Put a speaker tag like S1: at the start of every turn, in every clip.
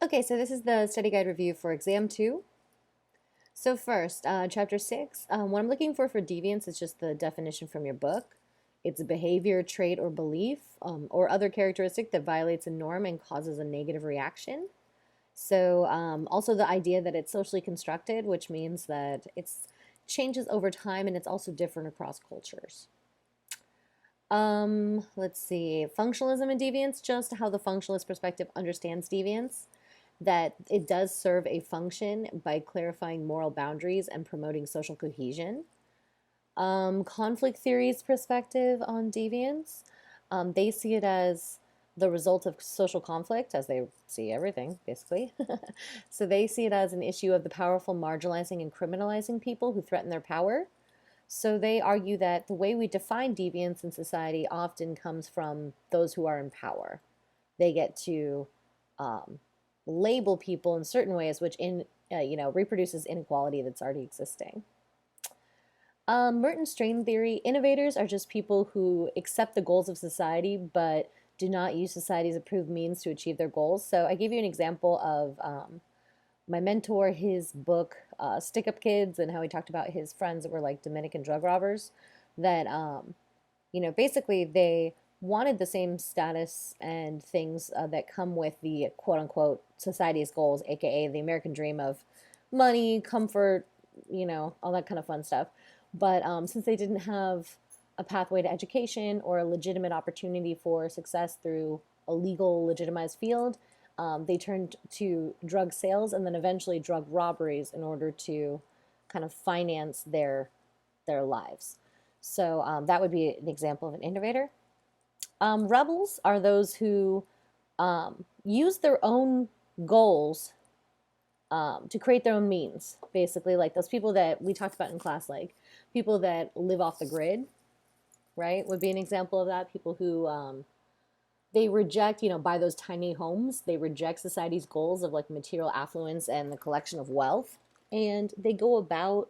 S1: Okay, so this is the study guide review for exam 2. So first, chapter 6, what I'm looking for deviance is just the definition from your book. It's a behavior, trait, or belief, or other characteristic that violates a norm and causes a negative reaction. So also the idea that it's socially constructed, which means that it changes over time and it's also different across cultures. Let's see, functionalism and deviance, just how the functionalist perspective understands deviance, that it does serve a function by clarifying moral boundaries and promoting social cohesion. Conflict theory's perspective on deviance, they see it as the result of social conflict, as they see everything, basically. So they see it as an issue of the powerful marginalizing and criminalizing people who threaten their power. So they argue that the way we define deviance in society often comes from those who are in power. They get to um, label people in certain ways, which reproduces inequality that's already existing. Merton strain theory, innovators are just people who accept the goals of society but do not use society's approved means to achieve their goals. So I gave you an example of my mentor, his book, Stick Up Kids, and how he talked about his friends that were like Dominican drug robbers, that, basically they wanted the same status and things that come with the quote unquote society's goals, aka the American dream of money, comfort, all that kind of fun stuff. But since they didn't have a pathway to education or a legitimate opportunity for success through a legal, legitimized field, they turned to drug sales and then eventually drug robberies in order to kind of finance their lives. So that would be an example of an innovator. Rebels are those who use their own goals to create their own means, basically, like those people that we talked about in class, like people that live off the grid, right, would be an example of that. People who they reject, buy those tiny homes. They reject society's goals of like material affluence and the collection of wealth. And they go about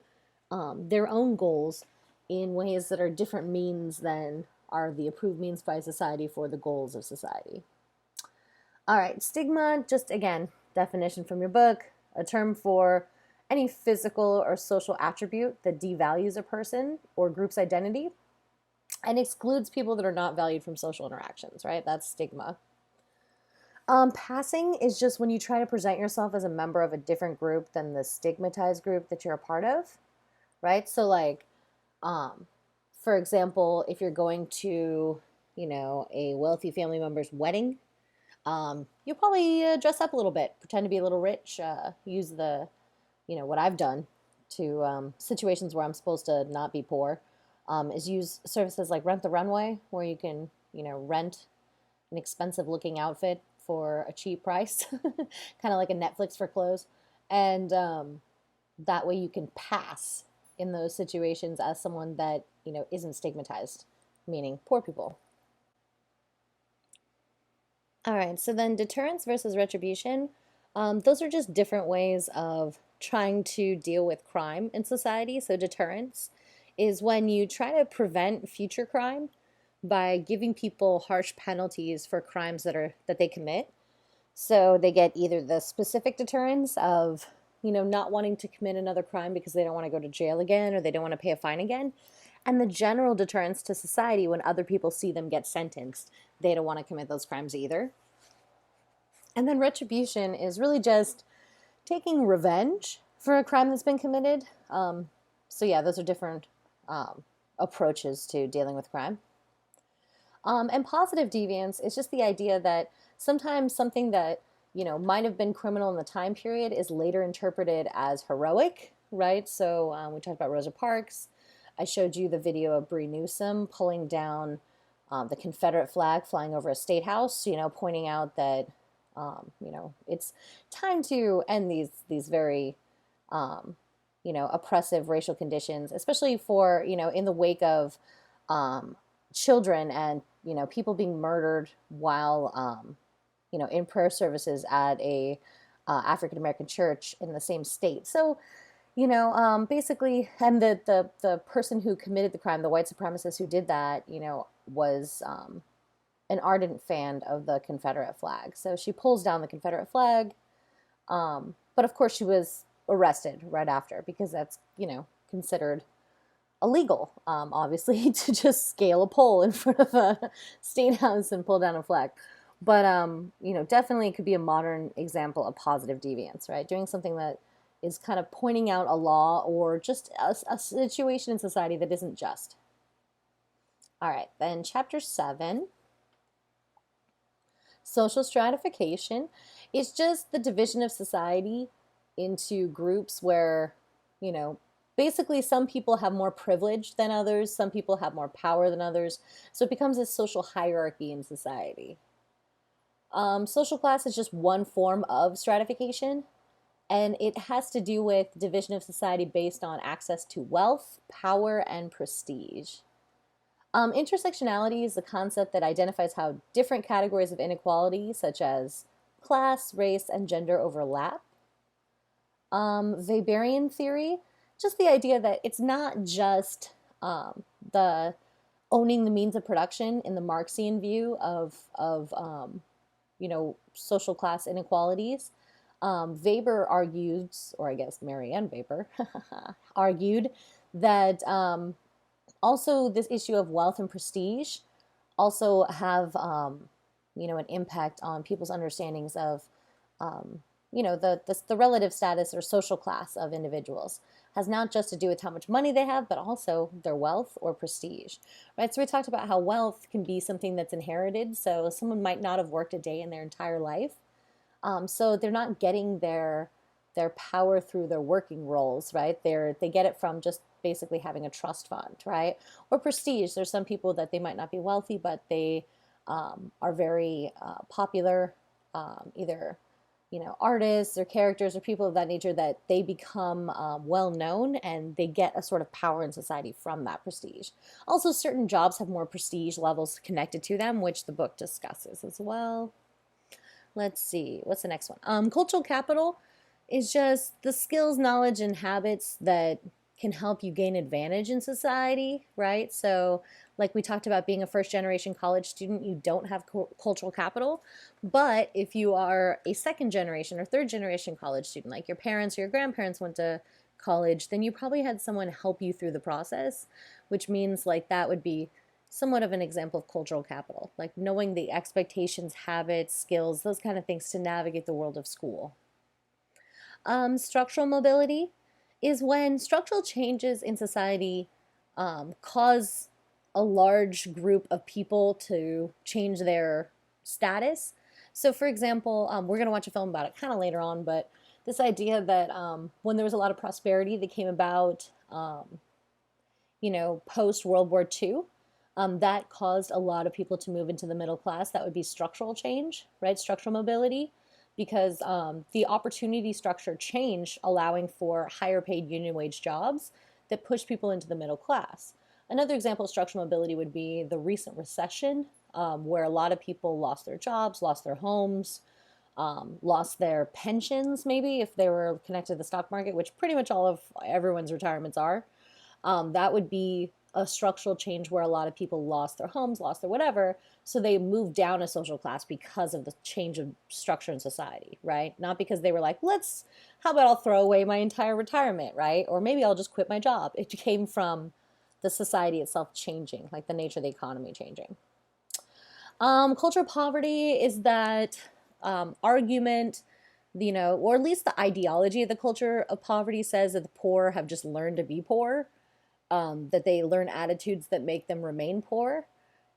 S1: their own goals in ways that are different means than are the approved means by society for the goals of society. All right, stigma, just again, definition from your book, a term for any physical or social attribute that devalues a person or group's identity and excludes people that are not valued from social interactions, right? That's stigma. Passing is just when you try to present yourself as a member of a different group than the stigmatized group that you're a part of, right? So, like, um, for example, if you're going to, a wealthy family member's wedding, you'll probably dress up a little bit, pretend to be a little rich, use what I've done to situations where I'm supposed to not be poor, is use services like Rent the Runway, where you can, rent an expensive looking outfit for a cheap price, kind of like a Netflix for clothes. And that way you can pass in those situations as someone that, isn't stigmatized, meaning poor people. All right, so then deterrence versus retribution, those are just different ways of trying to deal with crime in society. So deterrence is when you try to prevent future crime by giving people harsh penalties for crimes that they commit. So they get either the specific deterrence of, not wanting to commit another crime because they don't want to go to jail again or they don't want to pay a fine again, and the general deterrence to society when other people see them get sentenced. They don't want to commit those crimes either. And then retribution is really just taking revenge for a crime that's been committed. So yeah, those are different approaches to dealing with crime. And positive deviance is just the idea that sometimes something that might have been criminal in the time period is later interpreted as heroic, right? So we talked about Rosa Parks. I showed you the video of Bree Newsom pulling down the Confederate flag flying over a state house, pointing out that it's time to end these very oppressive racial conditions, especially for in the wake of children and people being murdered while in prayer services at a African American church in the same state. So basically, and the person who committed the crime, the white supremacist who did that, was an ardent fan of the Confederate flag. So she pulls down the Confederate flag, But of course, she was arrested right after because that's, considered illegal, obviously, to just scale a pole in front of a state house and pull down a flag. But, definitely it could be a modern example of positive deviance, right? Doing something that is kind of pointing out a law or just a situation in society that isn't just. All right, then chapter 7, social stratification, is just the division of society into groups where, you know, basically some people have more privilege than others, some people have more power than others. So it becomes a social hierarchy in society. Social class is just one form of stratification, and it has to do with division of society based on access to wealth, power, and prestige. Intersectionality is the concept that identifies how different categories of inequality, such as class, race, and gender, overlap. Weberian theory, just the idea that it's not just the owning the means of production in the Marxian view of social class inequalities. Weber argued, or I guess Marianne Weber argued that also this issue of wealth and prestige also have an impact on people's understandings of the relative status or social class of individuals. Has not just to do with how much money they have, but also their wealth or prestige, right? So we talked about how wealth can be something that's inherited. So someone might not have worked a day in their entire life, so they're not getting their power through their working roles, right? They get it from just basically having a trust fund, right? Or prestige. There's some people that they might not be wealthy, but they are very popular, either artists or characters or people of that nature, that they become well known and they get a sort of power in society from that prestige. Also, certain jobs have more prestige levels connected to them, which the book discusses as well. Let's see, what's the next one? Cultural capital is just the skills, knowledge, and habits that can help you gain advantage in society, right? So like we talked about, being a first generation college student, you don't have cultural capital. But if you are a second generation or third generation college student, like your parents or your grandparents went to college, then you probably had someone help you through the process, which means like that would be somewhat of an example of cultural capital, like knowing the expectations, habits, skills, those kind of things to navigate the world of school. Structural mobility is when structural changes in society cause a large group of people to change their status. So, for example, we're going to watch a film about it kind of later on, but this idea that when there was a lot of prosperity that came about, post World War II, that caused a lot of people to move into the middle class. That would be structural change, right? Structural mobility, because the opportunity structure changed, allowing for higher paid union wage jobs that push people into the middle class. Another example of structural mobility would be the recent recession, where a lot of people lost their jobs, lost their homes, lost their pensions, maybe if they were connected to the stock market, which pretty much all of everyone's retirements are. That would be a structural change where a lot of people lost their homes, lost their whatever, so they moved down a social class because of the change of structure in society, right? Not because they were like, how about I'll throw away my entire retirement, right? Or maybe I'll just quit my job. It came from the society itself changing, like the nature of the economy changing. Cultural poverty is that argument, or at least the ideology of the culture of poverty says that the poor have just learned to be poor, that they learn attitudes that make them remain poor,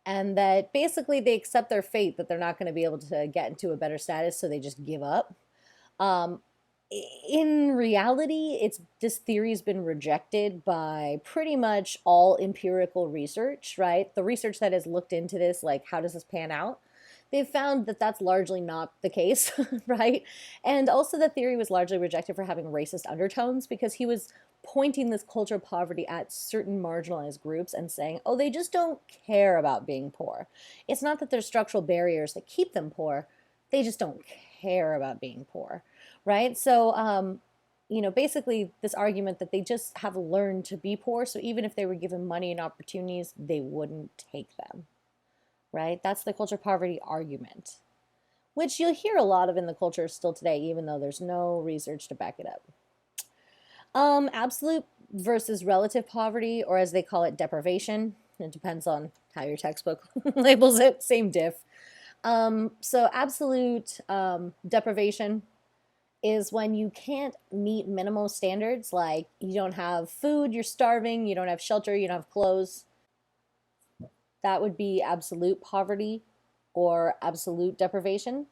S1: and that basically they accept their fate, that they're not going to be able to get into a better status, so they just give up. In reality, this theory has been rejected by pretty much all empirical research, right? The research that has looked into this, like how does this pan out, they've found that that's largely not the case, right? And also the theory was largely rejected for having racist undertones, because he was pointing this culture of poverty at certain marginalized groups and saying, oh, they just don't care about being poor. It's not that there's structural barriers that keep them poor, they just don't care about being poor, right? So, basically this argument that they just have learned to be poor, so even if they were given money and opportunities, they wouldn't take them, right? That's the culture of poverty argument. which you'll hear a lot of in the culture still today, even though there's no research to back it up. Absolute versus relative poverty, or as they call it, deprivation. It depends on how your textbook labels it, same diff. So absolute deprivation is when you can't meet minimal standards, like you don't have food, you're starving, you don't have shelter, you don't have clothes. That would be absolute poverty or absolute deprivation.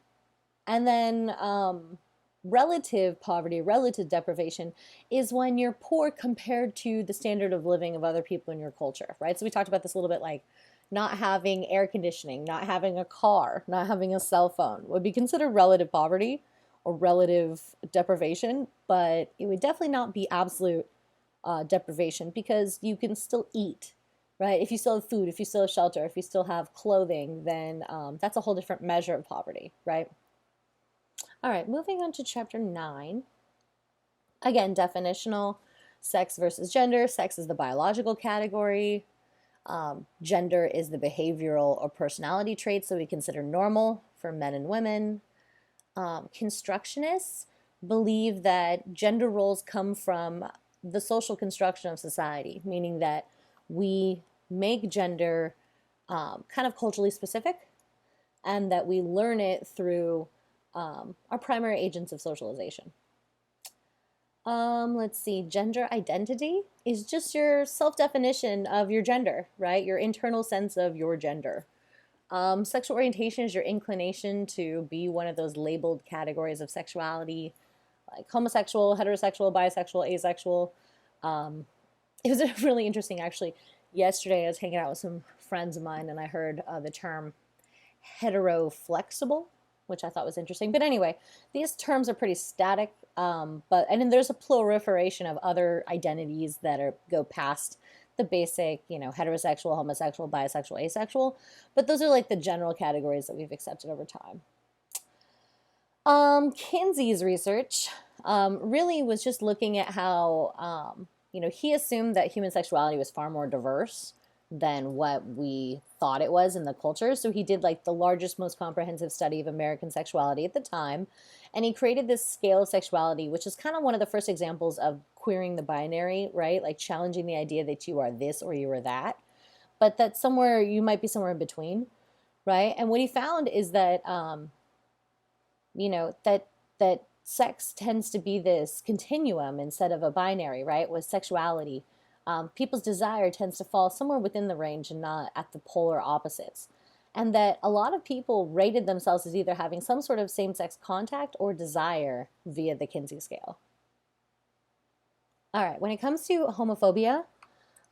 S1: And then relative poverty, relative deprivation is when you're poor compared to the standard of living of other people in your culture, right? So we talked about this a little bit, like not having air conditioning, not having a car, not having a cell phone would be considered relative poverty or relative deprivation, but it would definitely not be absolute deprivation because you can still eat, right? If you still have food, if you still have shelter, if you still have clothing, then that's a whole different measure of poverty, right? All right, moving on to chapter 9. Again, definitional, sex versus gender. Sex is the biological category. Gender is the behavioral or personality traits that we consider normal for men and women. Constructionists believe that gender roles come from the social construction of society, meaning that we make gender kind of culturally specific and that we learn it through our primary agents of socialization. Let's see, gender identity is just your self-definition of your gender, right? Your internal sense of your gender. Sexual orientation is your inclination to be one of those labeled categories of sexuality, like homosexual, heterosexual, bisexual, asexual. It was really interesting, actually. Yesterday, I was hanging out with some friends of mine, and I heard the term heteroflexible, which I thought was interesting. But anyway, these terms are pretty static, and then there's a proliferation of other identities that go past the basic, heterosexual, homosexual, bisexual, asexual. But those are like the general categories that we've accepted over time. Kinsey's research really was just looking at how, he assumed that human sexuality was far more diverse than what we thought it was in the culture. So he did like the largest, most comprehensive study of American sexuality at the time. And he created this scale of sexuality, which is kind of one of the first examples of queering the binary, right? Like challenging the idea that you are this or you are that, but that somewhere you might be somewhere in between, right? And what he found is that, that sex tends to be this continuum instead of a binary, right? With sexuality. People's desire tends to fall somewhere within the range and not at the polar opposites. And that a lot of people rated themselves as either having some sort of same-sex contact or desire via the Kinsey scale. All right, when it comes to homophobia,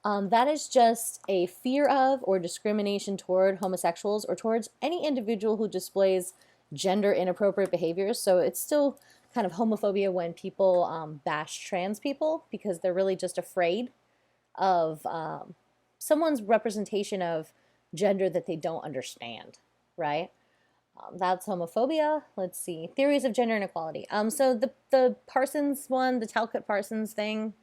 S1: that is just a fear of or discrimination toward homosexuals or towards any individual who displays gender inappropriate behaviors. So it's still kind of homophobia when people bash trans people because they're really just afraid of someone's representation of gender that they don't understand, right? That's homophobia. Let's see. Theories of gender inequality. So the Parsons one, the Talcott Parsons thing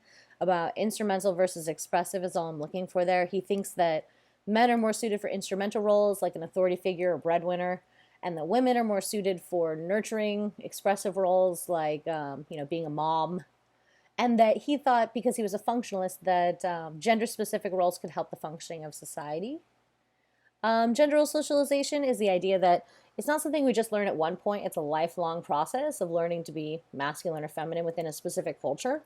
S1: about instrumental versus expressive is all I'm looking for there. He thinks that men are more suited for instrumental roles like an authority figure or breadwinner, and that women are more suited for nurturing, expressive roles like, being a mom. And that he thought, because he was a functionalist, that gender-specific roles could help the functioning of society. Gender socialization is the idea that it's not something we just learn at one point. It's a lifelong process of learning to be masculine or feminine within a specific culture.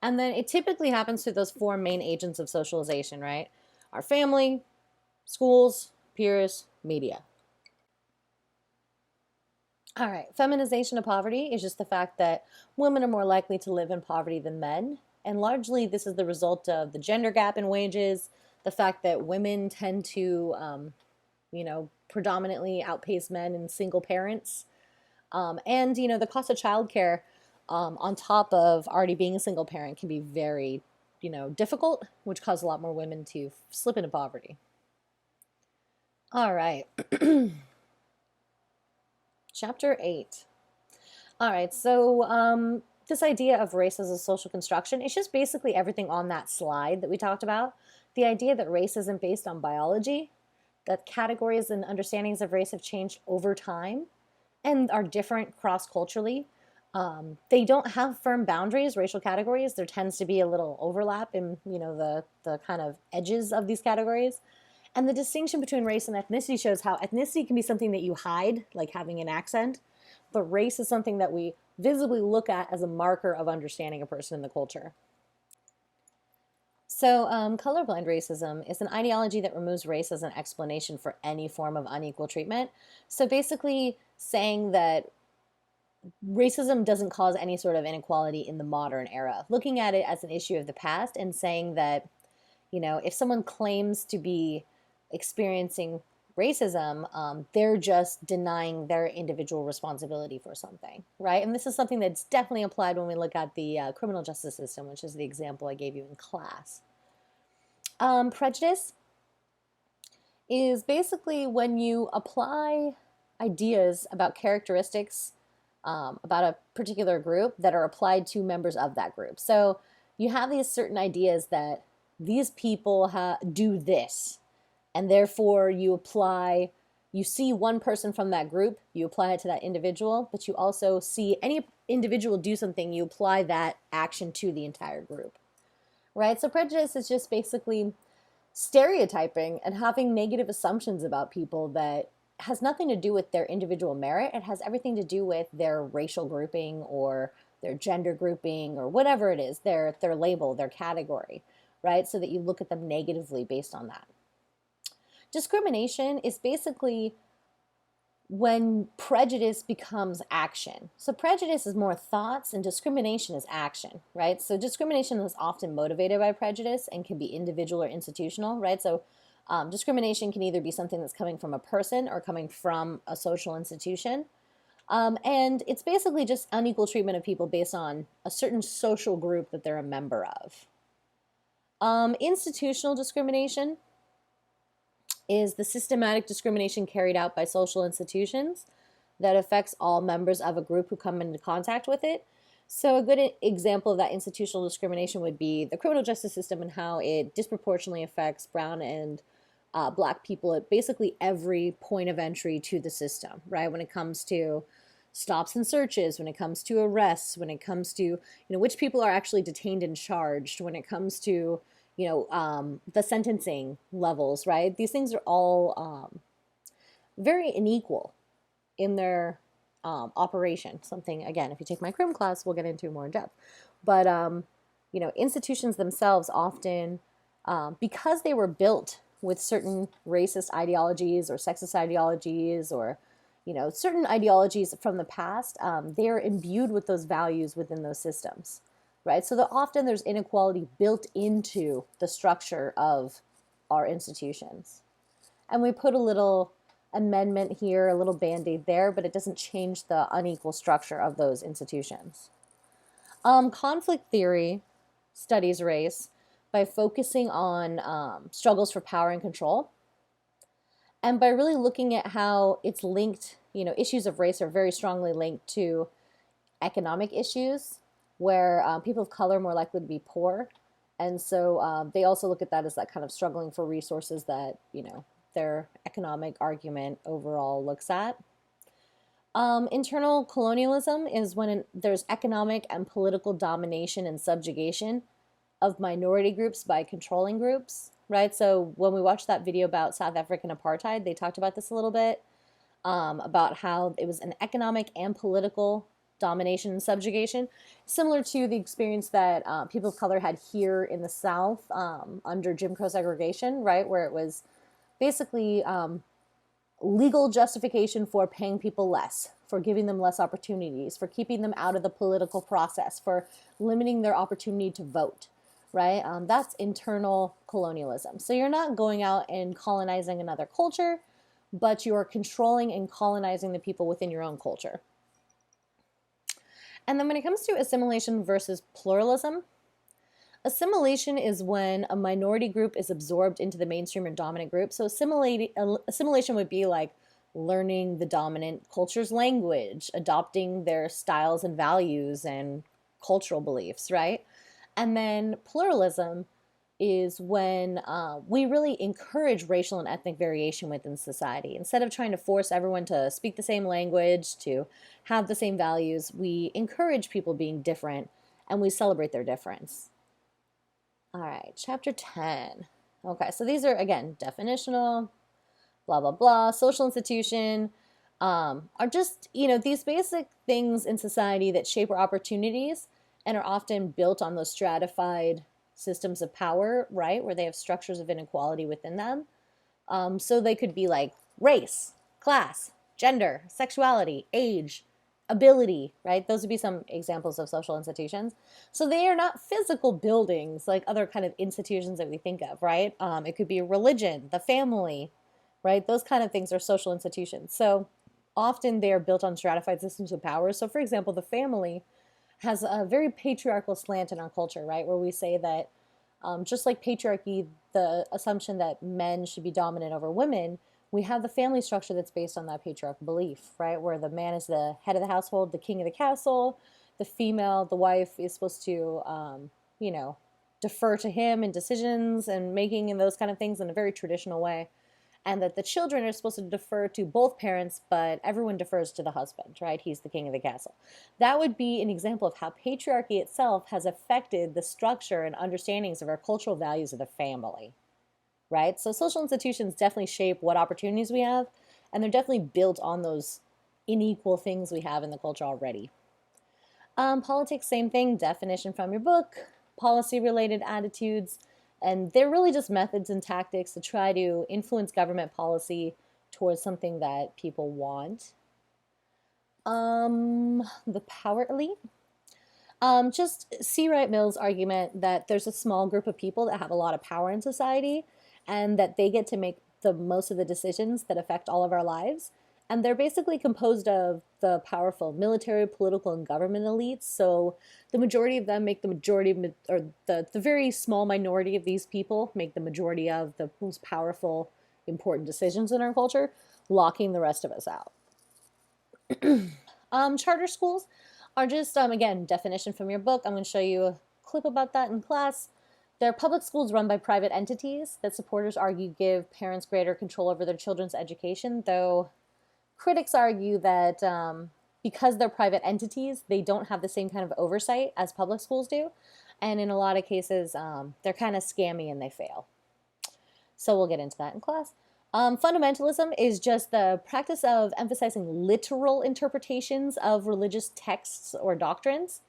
S1: And then it typically happens through those 4 main agents of socialization, right? Our family, schools, peers, media. All right, feminization of poverty is just the fact that women are more likely to live in poverty than men. And largely this is the result of the gender gap in wages, the fact that women tend to, predominantly outpace men in single parents. And, the cost of childcare on top of already being a single parent can be very, difficult, which causes a lot more women to slip into poverty. All right. Chapter 8. All right, so this idea of race as a social construction, it's just basically everything on that slide that we talked about. The idea that race isn't based on biology, that categories and understandings of race have changed over time, and are different cross-culturally. They don't have firm boundaries, racial categories. There tends to be a little overlap in, the kind of edges of these categories. And the distinction between race and ethnicity shows how ethnicity can be something that you hide, like having an accent, but race is something that we visibly look at as a marker of understanding a person in the culture. So, colorblind racism is an ideology that removes race as an explanation for any form of unequal treatment. So, basically, saying that racism doesn't cause any sort of inequality in the modern era, looking at it as an issue of the past and saying that, if someone claims to be experiencing racism, they're just denying their individual responsibility for something, right? And this is something that's definitely applied when we look at the criminal justice system, which is the example I gave you in class. Prejudice is basically when you apply ideas about characteristics about a particular group that are applied to members of that group. So you have these certain ideas that these people do this, and therefore you see one person from that group, you apply it to that individual, but you also see any individual do something, you apply that action to the entire group, right? So prejudice is just basically stereotyping and having negative assumptions about people that has nothing to do with their individual merit. It has everything to do with their racial grouping or their gender grouping or whatever it is, their label, their category, right? So that you look at them negatively based on that. Discrimination is basically when prejudice becomes action. So prejudice is more thoughts and discrimination is action, right? So discrimination is often motivated by prejudice and can be individual or institutional, right? So discrimination can either be something that's coming from a person or coming from a social institution. And it's basically just unequal treatment of people based on a certain social group that they're a member of. Institutional discrimination is the systematic discrimination carried out by social institutions that affects all members of a group who come into contact with it. So a good example of that institutional discrimination would be the criminal justice system and how it disproportionately affects brown and black people at basically every point of entry to the system, right? When it comes to stops and searches, when it comes to arrests, when it comes to, which people are actually detained and charged, when it comes to, the sentencing levels, right? These things are all very unequal in their operation. Something, again, if you take my crim class, we'll get into more in depth. But, institutions themselves often, because they were built with certain racist ideologies or sexist ideologies or, certain ideologies from the past, they are imbued with those values within those systems. Right? So that often there's inequality built into the structure of our institutions. And we put a little amendment here, a little band-aid there, but it doesn't change the unequal structure of those institutions. Conflict theory studies race by focusing on struggles for power and control, and by really looking at how it's linked, issues of race are very strongly linked to economic issues, where people of color are more likely to be poor. And so they also look at that as that kind of struggling for resources that, their economic argument overall looks at. Internal colonialism is when there's economic and political domination and subjugation of minority groups by controlling groups, right? So when we watched that video about South African apartheid, they talked about this a little bit, about how it was an economic and political domination and subjugation, similar to the experience that people of color had here in the South under Jim Crow segregation, right, where it was basically legal justification for paying people less, for giving them less opportunities, for keeping them out of the political process, for limiting their opportunity to vote, right? That's internal colonialism. So you're not going out and colonizing another culture, but you're controlling and colonizing the people within your own culture. And then when it comes to assimilation versus pluralism, assimilation is when a minority group is absorbed into the mainstream or dominant group. So assimilation would be like learning the dominant culture's language, adopting their styles and values and cultural beliefs, right? And then pluralism is when we really encourage racial and ethnic variation within society. Instead of trying to force everyone to speak the same language, to have the same values, we encourage people being different and we celebrate their difference. All right, chapter 10. Okay, so these are, again, definitional, blah, blah, blah, social institution, are just, these basic things in society that shape our opportunities and are often built on those stratified systems of power, right? Where they have structures of inequality within them. So they could be like race, class, gender, sexuality, age, ability, right? Those would be some examples of social institutions. So they are not physical buildings like other kind of institutions that we think of, right? It could be religion, the family, right? Those kind of things are social institutions. So often they are built on stratified systems of power. So, for example, the family has a very patriarchal slant in our culture, right? Where we say that just like patriarchy, the assumption that men should be dominant over women, we have the family structure that's based on that patriarchal belief, right? Where the man is the head of the household, the king of the castle, the female, the wife is supposed to, you know, defer to him in decisions and making and those kind of things in a very traditional way. And that the children are supposed to defer to both parents, but everyone defers to the husband, right? He's the king of the castle. That would be an example of how patriarchy itself has affected the structure and understandings of our cultural values of the family, right? So social institutions definitely shape what opportunities we have, and they're definitely built on those unequal things we have in the culture already. Politics, same thing, definition from your book, policy-related attitudes, and they're really just methods and tactics to try to influence government policy towards something that people want. The power elite. Just C. Wright Mills' argument that there's a small group of people that have a lot of power in society and that they get to make the most of the decisions that affect all of our lives. And they're basically composed of the powerful military, political, and government elites. So the majority of them make the majority, or the very small minority of these people make the majority of the most powerful, important decisions in our culture, locking the rest of us out. Charter schools are just, again, definition from your book. I'm going to show you a clip about that in class. They're public schools run by private entities that supporters argue give parents greater control over their children's education, though critics argue that because they're private entities, they don't have the same kind of oversight as public schools do. And in a lot of cases, they're kind of scammy and they fail. So we'll get into that in class. Fundamentalism is just the practice of emphasizing literal interpretations of religious texts or doctrines,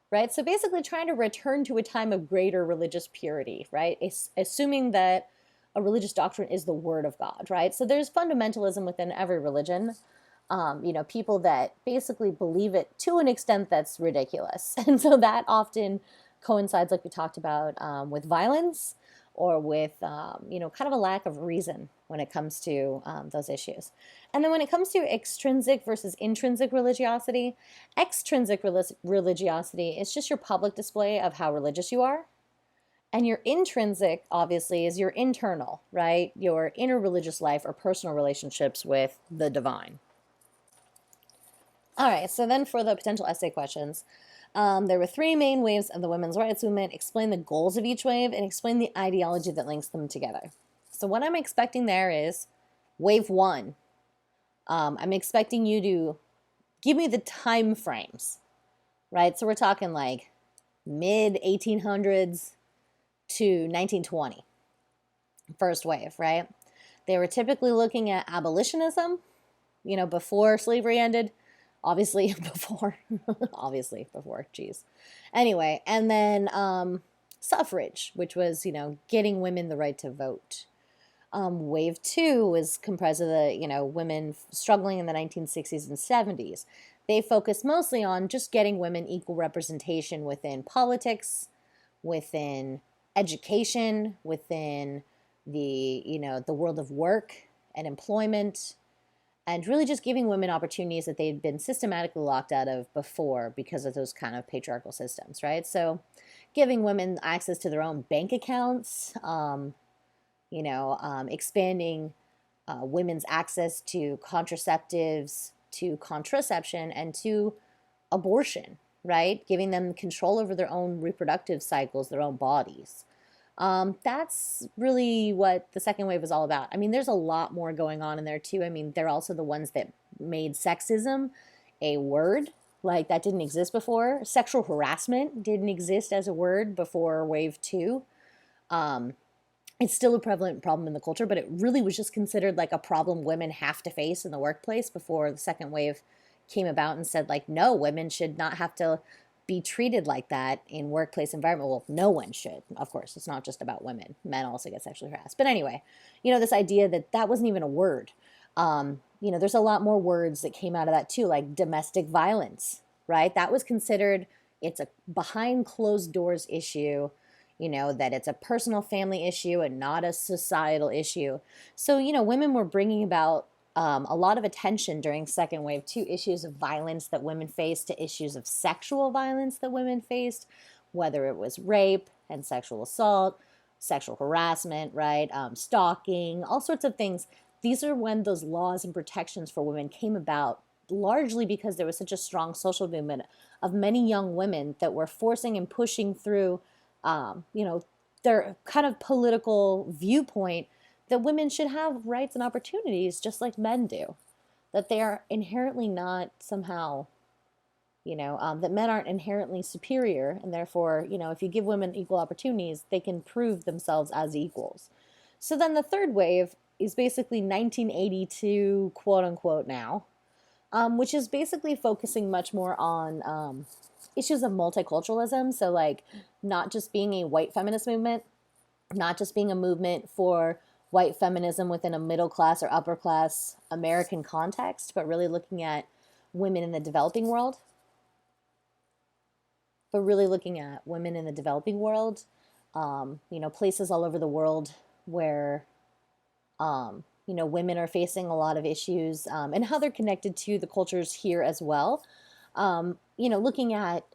S1: right? So basically trying to return to a time of greater religious purity, right? Assuming that a religious doctrine is the word of God, right? So there's fundamentalism within every religion. People that basically believe it to an extent that's ridiculous. And so that often coincides, like we talked about, with violence or with, kind of a lack of reason when it comes to those issues. And then when it comes to extrinsic versus intrinsic religiosity, extrinsic religiosity is just your public display of how religious you are. And your intrinsic, obviously, is your internal, right? Your inner religious life or personal relationships with the divine. All right, so then for the potential essay questions, there were 3 main waves of the women's rights movement. Explain the goals of each wave and explain the ideology that links them together. So what I'm expecting there is wave 1. I'm expecting you to give me the time frames, right? So we're talking like mid 1800s to 1920, first wave, right? They were typically looking at abolitionism, before slavery ended. Obviously before, geez. Anyway, and then suffrage, which was, getting women the right to vote. Wave 2 was comprised of the, women struggling in the 1960s and 70s. They focused mostly on just getting women equal representation within politics, within education, within the world of work and employment, and really just giving women opportunities that they'd been systematically locked out of before because of those kind of patriarchal systems, right? So giving women access to their own bank accounts, expanding women's access to contraceptives, to contraception, and to abortion, right? Giving them control over their own reproductive cycles, their own bodies. That's really what the second wave is all about. I mean, there's a lot more going on in there too. I mean, they're also the ones that made sexism a word. Like that didn't exist before. Sexual harassment didn't exist as a word before wave two. Um, it's still a prevalent problem in the culture, but it really was just considered like a problem women have to face in the workplace before the second wave came about and said like, no, women should not have to be treated like that in workplace environment. Well, no one should. Of course, it's not just about women. Men also get sexually harassed. But anyway, this idea that that wasn't even a word. There's a lot more words that came out of that too, like domestic violence, right? That was considered, it's a behind closed doors issue, that it's a personal family issue and not a societal issue. So, women were bringing about a lot of attention during second wave to issues of violence that women faced, to issues of sexual violence that women faced, whether it was rape and sexual assault, sexual harassment, right? Stalking, all sorts of things. These are when those laws and protections for women came about, largely because there was such a strong social movement of many young women that were forcing and pushing through their kind of political viewpoint that women should have rights and opportunities just like men do, that they are inherently not somehow, that men aren't inherently superior, and therefore, if you give women equal opportunities, they can prove themselves as equals. So then the third wave is basically 1982, quote unquote, now, which is basically focusing much more on issues of multiculturalism. So, like, not just being a white feminist movement, not just being a movement for white feminism within a middle class or upper class American context, but really looking at women in the developing world. Places all over the world where women are facing a lot of issues, and how they're connected to the cultures here as well. Looking at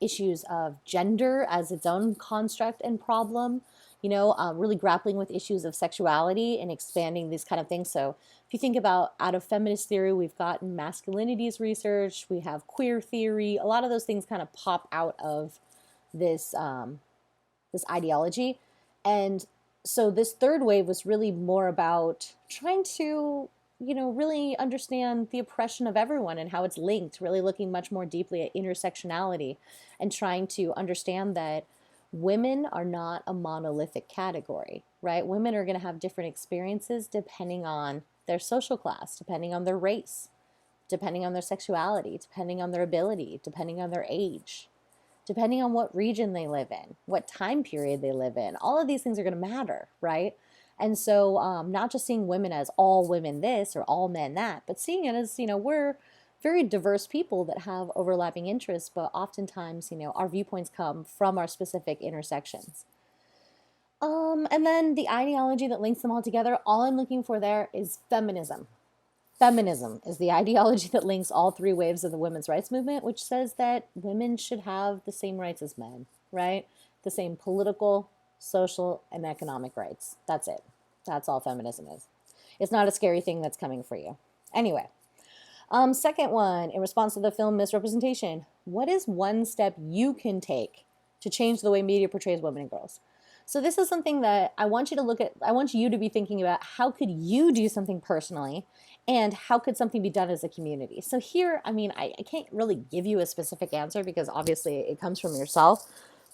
S1: issues of gender as its own construct and problem, really grappling with issues of sexuality and expanding these kind of things. So if you think about out of feminist theory, we've gotten masculinities research, we have queer theory, a lot of those things kind of pop out of this, this ideology. And so this third wave was really more about trying to, really understand the oppression of everyone and how it's linked, really looking much more deeply at intersectionality and trying to understand that women are not a monolithic category, right? Women are going to have different experiences depending on their social class, depending on their race, depending on their sexuality, depending on their ability, depending on their age, depending on what region they live in, what time period they live in. All of these things are going to matter, right? And so not just seeing women as all women this or all men that, but seeing it as, we're very diverse people that have overlapping interests, but oftentimes, our viewpoints come from our specific intersections. And then the ideology that links them all together, all I'm looking for there is feminism. Feminism is the ideology that links all three waves of the women's rights movement, which says that women should have the same rights as men, right? The same political, social, and economic rights. That's it. That's all feminism is. It's not a scary thing that's coming for you. Anyway, second one, in response to the film Misrepresentation, what is one step you can take to change the way media portrays women and girls? So this is something that I want you to look at. I want you to be thinking about how could you do something personally, and how could something be done as a community? So here, I can't really give you a specific answer because obviously it comes from yourself.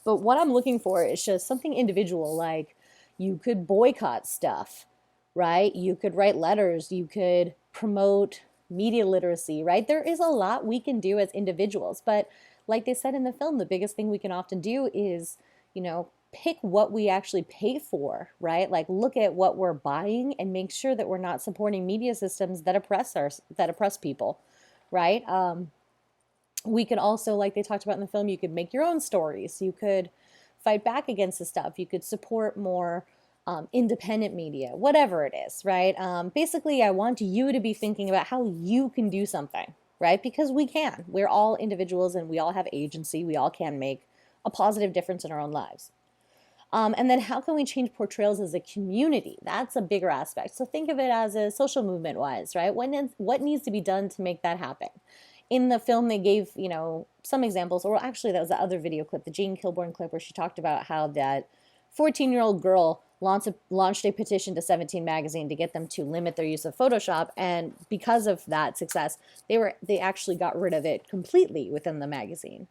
S1: But what I'm looking for is just something individual, like you could boycott stuff, right? You could write letters. You could promote media literacy, right? There is a lot we can do as individuals. But like they said in the film, the biggest thing we can often do is, pick what we actually pay for, right? Like look at what we're buying and make sure that we're not supporting media systems that oppress people, right? We could also, like they talked about in the film, you could make your own stories. You could fight back against the stuff. You could support more independent media, whatever it is, right? Basically, I want you to be thinking about how you can do something, right? Because we can. We're all individuals and we all have agency. We all can make a positive difference in our own lives. And then how can we change portrayals as a community? That's a bigger aspect. So think of it as a social movement wise, right? What needs to be done to make that happen? In the film, they gave, some examples, or actually that was the other video clip, the Jane Kilborn clip, where she talked about how that 14-year-old girl launched a petition to 17 magazine to get them to limit their use of Photoshop, and because of that success, they actually got rid of it completely within the magazine,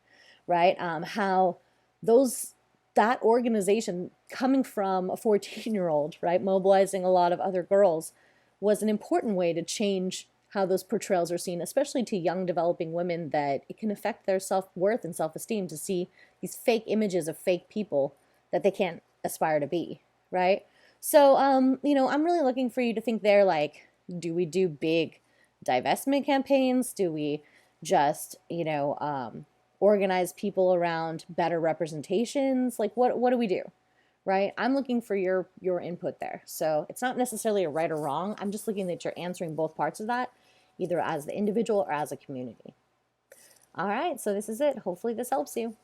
S1: right? How those that organization coming from a 14-year-old, right, mobilizing a lot of other girls, was an important way to change how those portrayals are seen, especially to young developing women, that it can affect their self-worth and self-esteem to see these fake images of fake people that they can't aspire to be, right? So, I'm really looking for you to think there, like, do we do big divestment campaigns? Do we just, organize people around better representations? Like, what do we do? Right? I'm looking for your input there. So it's not necessarily a right or wrong. I'm just looking that you're answering both parts of that, either as the individual or as a community. All right, so this is it. Hopefully this helps you.